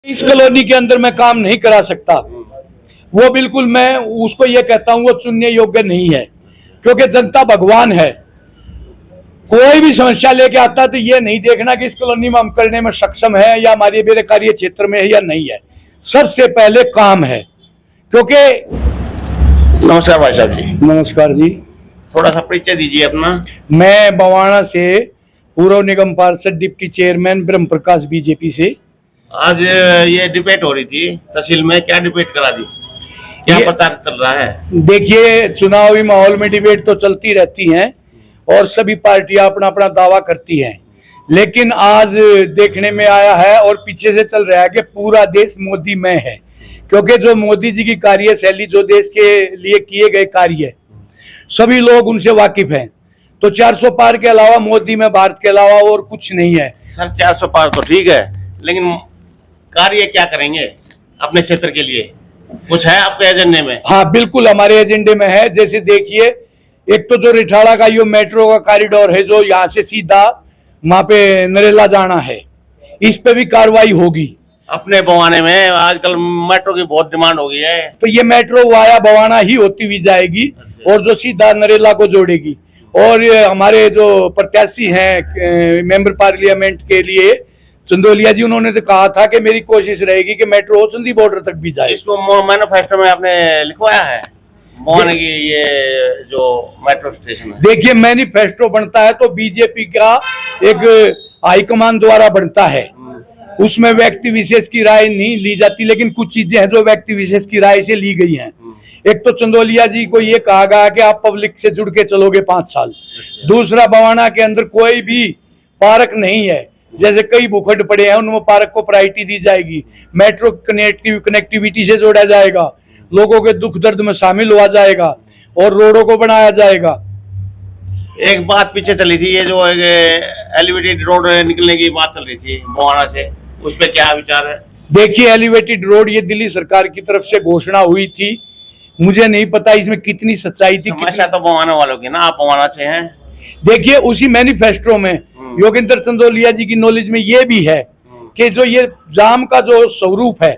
इस कॉलोनी के अंदर मैं काम नहीं करा सकता। वो बिल्कुल, मैं उसको ये कहता हूं वो चुनने योग्य नहीं है, क्योंकि जनता भगवान है। कोई भी समस्या लेके आता है तो ये नहीं देखना कि इस कॉलोनी में हम करने में सक्षम है या हमारे मेरे कार्य क्षेत्र में है या नहीं है। सबसे पहले काम है, क्योंकि नमस्कार भाई साहब जी। नमस्कार जी। थोड़ा सा परिचय दीजिए अपना। मैं बवाना से पूर्व निगम पार्षद डिप्टी चेयरमैन ब्रह्म प्रकाश बीजेपी से। आज ये डिबेट हो रही थी तहसील में, क्या डिबेट करा दी, क्या प्रचार चल रहा है? देखिए, चुनावी माहौल में डिबेट तो चलती रहती हैं और सभी पार्टियां अपना अपना दावा करती हैं, लेकिन आज देखने में आया है और पीछे से चल रहा है कि पूरा देश मोदी में है, क्योंकि जो मोदी जी की कार्यशैली, जो देश के लिए किए गए कार्य, सभी लोग उनसे वाकिफ हैं। तो 400 पार के अलावा मोदी में भारत के अलावा और कुछ नहीं है। सर 400 पार तो ठीक है, लेकिन कार्य क्या करेंगे अपने क्षेत्र के लिए? कुछ है आपके एजेंडे में? हाँ बिल्कुल, हमारे एजेंडे में है। जैसे देखिए, एक तो जो रिठाड़ा का ये मेट्रो का कॉरिडोर है, जो यहाँ से सीधा वहां पे नरेला जाना है, इस पे भी कार्रवाई होगी। अपने बवाने में आजकल मेट्रो की बहुत डिमांड हो गई है, तो ये मेट्रो वाया बवाना ही होती हुई जाएगी और जो सीधा नरेला को जोड़ेगी। और ये हमारे जो प्रत्याशी हैं मेंबर पार्लियामेंट के लिए, चंदोलिया जी, उन्होंने तो कहा था कि मेरी कोशिश रहेगी कि मेट्रो चंदी बॉर्डर तक भी जाए। इसको मैनिफेस्टो में आपने लिखवाया है बवाने की, ये जो मेट्रो स्टेशन है? देखिए, मैनिफेस्टो बनता है तो बीजेपी का एक हाईकमान द्वारा बनता है, उसमें व्यक्ति विशेष की राय नहीं ली जाती, लेकिन कुछ चीजें हैं जो व्यक्ति विशेष की राय से ली गई हैं। एक तो चंदोलिया जी को ये कहा गया कि आप पब्लिक से जुड़ के चलोगे 5 साल। दूसरा, बवाना के अंदर कोई भी पार्क नहीं है, जैसे कई भूखंड पड़े हैं, उनमें पार्क को प्रायोरिटी दी जाएगी। मेट्रो कनेक्टिविटी से जोड़ा जाएगा, लोगों के दुख दर्द में शामिल हुआ जाएगा और रोडों को बनाया जाएगा। एक बात पीछे चली थी, ये जो एलिवेटेड रोड निकलने की बात चल रही थी बवाना से, उस पर क्या विचार है? देखिए, एलिवेटेड रोड ये दिल्ली सरकार की तरफ से घोषणा हुई थी, मुझे नहीं पता इसमें कितनी सच्चाई थी। समस्या तो बवाना वालों की ना, आप बवाना से हैं। देखिए, उसी मैनिफेस्टो में योगेंद्र चंदोलिया जी की नॉलेज में ये भी है कि जो ये जाम का जो स्वरूप है,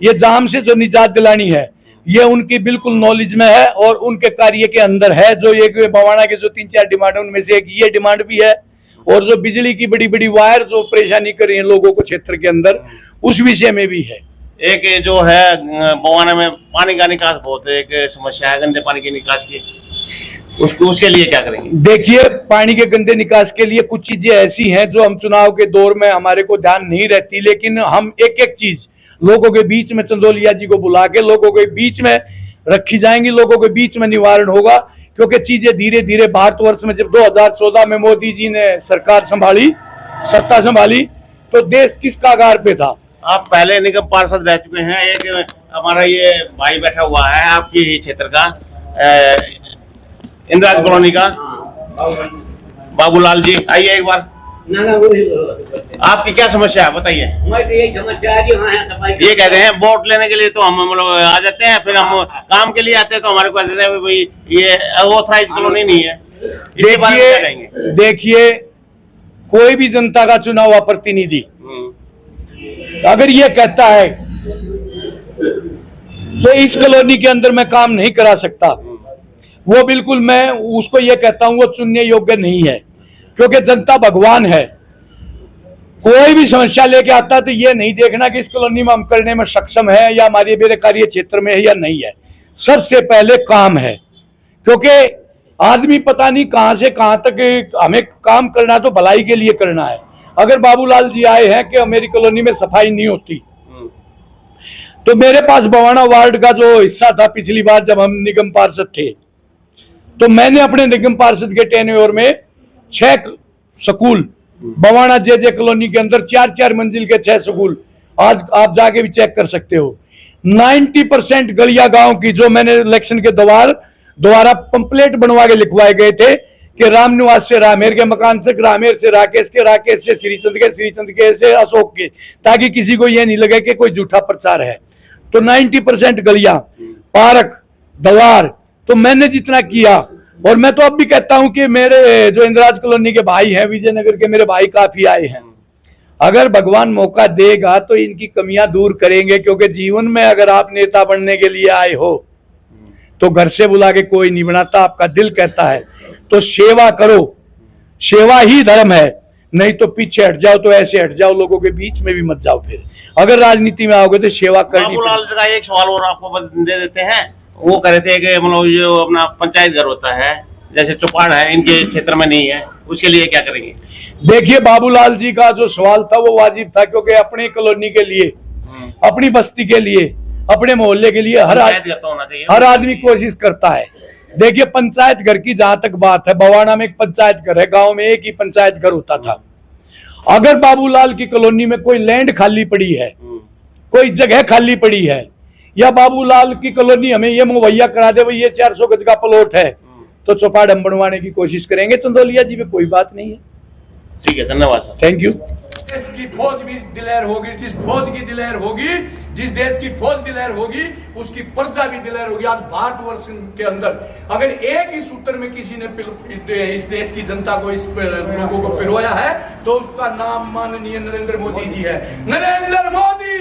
ये जाम से जो निजात दिलानी है, ये उनकी बिल्कुल नॉलेज में है और उनके कार्य के अंदर है। जो एक बवाना के जो 3-4 डिमांड, उनमें से एक ये डिमांड भी है, और जो बिजली की बड़ी बड़ी वायर जो परेशानी कर रही है लोगों को क्षेत्र के अंदर, उस विषय में भी है। एक जो है बवाना में पानी का निकास बहुत एक समस्या है, गंदे पानी के निकास की, उसके लिए क्या करेंगे? देखिए, पानी के गंदे निकास के लिए कुछ चीजें ऐसी हैं जो हम चुनाव के दौर में हमारे को ध्यान नहीं रहती, लेकिन हम एक एक चीज लोगों के बीच में चंदोलिया जी को बुला के लोगों के बीच में रखी जाएंगी, लोगों के बीच में निवारण होगा। क्योंकि चीजें धीरे धीरे, भारतवर्ष में जब 2014 में मोदी जी ने सरकार संभाली, सत्ता संभाली, तो देश किस कागार पे था? आप पहले निगम पार्षद रह चुके हैं। एक हमारा ये भाई बैठा हुआ है आपकी ही क्षेत्र का, इंदिराज कॉलोनी का, बाबूलाल जी, आइए एक बार। आपकी क्या समस्या है बताइए? यही समस्या है, ये कहते हैं वोट लेने के लिए तो हम लोग आ जाते हैं, फिर हम काम के लिए आते हैं तो हमारे को कहते हैं भाई ये ऑथराइज कॉलोनी नहीं है। देखिए, कोई भी जनता का चुना हुआ प्रतिनिधि अगर ये कहता है कि इस कॉलोनी के अंदर मैं काम नहीं करा सकता, वो बिल्कुल, मैं उसको ये कहता हूं वो चुनने योग्य नहीं है, क्योंकि जनता भगवान है। कोई भी समस्या लेके आता है तो ये नहीं देखना कि इस कॉलोनी में हम करने में सक्षम है या हमारे मेरे कार्य क्षेत्र में है या नहीं है। सबसे पहले काम है, क्योंकि आदमी पता नहीं कहां से कहां तक, हमें काम करना तो भलाई के लिए करना है। अगर बाबूलाल जी आए हैं कि मेरी कॉलोनी में सफाई नहीं होती, तो मेरे पास बवाना वार्ड का जो हिस्सा था पिछली बार जब हम निगम पार्षद थे, तो मैंने अपने निगम पार्षद के टेन्योर में 6 स्कूल बवाना जे कॉलोनी के अंदर 4-4 मंजिल के 6 स्कूल, आज आप जाके भी चेक कर सकते हो। 90% गलिया गांव की जो मैंने इलेक्शन के द्वारा पंपलेट बनवा के लिखवाए गए थे कि राम निवास से रामेर के मकान तक, रामेर से राकेश के, राकेश से श्रीचंद के, श्रीचंद के से अशोक के, ताकि किसी को यह नहीं लगे कि कोई झूठा प्रचार है। तो 90% गलियां, पार्क, द्वार, तो मैंने जितना किया, और मैं तो अब भी कहता हूं कि मेरे जो इंदिराज कॉलोनी के भाई हैं, विजयनगर के मेरे भाई काफी आए हैं, अगर भगवान मौका देगा तो इनकी कमियां दूर करेंगे, क्योंकि जीवन में अगर आप नेता बनने के लिए आए हो तो घर से बुला के कोई नहीं बनाता, आपका दिल कहता है तो सेवा करो, सेवा ही धर्म है, नहीं तो पीछे हट जाओ, तो ऐसे हट जाओ, लोगों के बीच में भी मत जाओ। फिर अगर राजनीति में आओगे तो सेवा करनी। बाबूलाल का एक सवाल और आपको दे देते हैं, वो कह रहे थे कि मतलब जो अपना पंचायत घर होता है जैसे चौपाड़ है, इनके क्षेत्र में नहीं है, उसके लिए क्या करेंगे? देखिए, बाबूलाल जी का जो सवाल था वो वाजिब था, क्योंकि अपनी कॉलोनी के लिए, अपनी बस्ती के लिए, अपने मोहल्ले के लिए हर आदमी कोशिश करता है। देखिए, पंचायत घर की जहां तक बात है, बवाना में एक पंचायत घर है, गांव में एक ही पंचायत घर होता था। अगर बाबूलाल की कॉलोनी में कोई लैंड खाली पड़ी है, कोई जगह खाली पड़ी है, या बाबूलाल की कॉलोनी हमें ये मुहैया करा दे, भाई ये 400 गज का प्लॉट है, तो चौपाड़ हम बनवाने की कोशिश करेंगे चंदौलिया जी में, कोई बात नहीं है। ठीक है, धन्यवाद सर। Thank you. देश की फौज भी दिलेर होगी, जिस फौज की दिलेर होगी, जिस देश की फौज दिलेर होगी, उसकी प्रजा भी दिलेर होगी। आज भारतवर्ष के अंदर अगर एक ही सूत्र में किसी ने इस देश की जनता को, इस लोगों को पिरोया है, तो उसका नाम माननीय नरेंद्र मोदी जी है। नरेंद्र मोदी।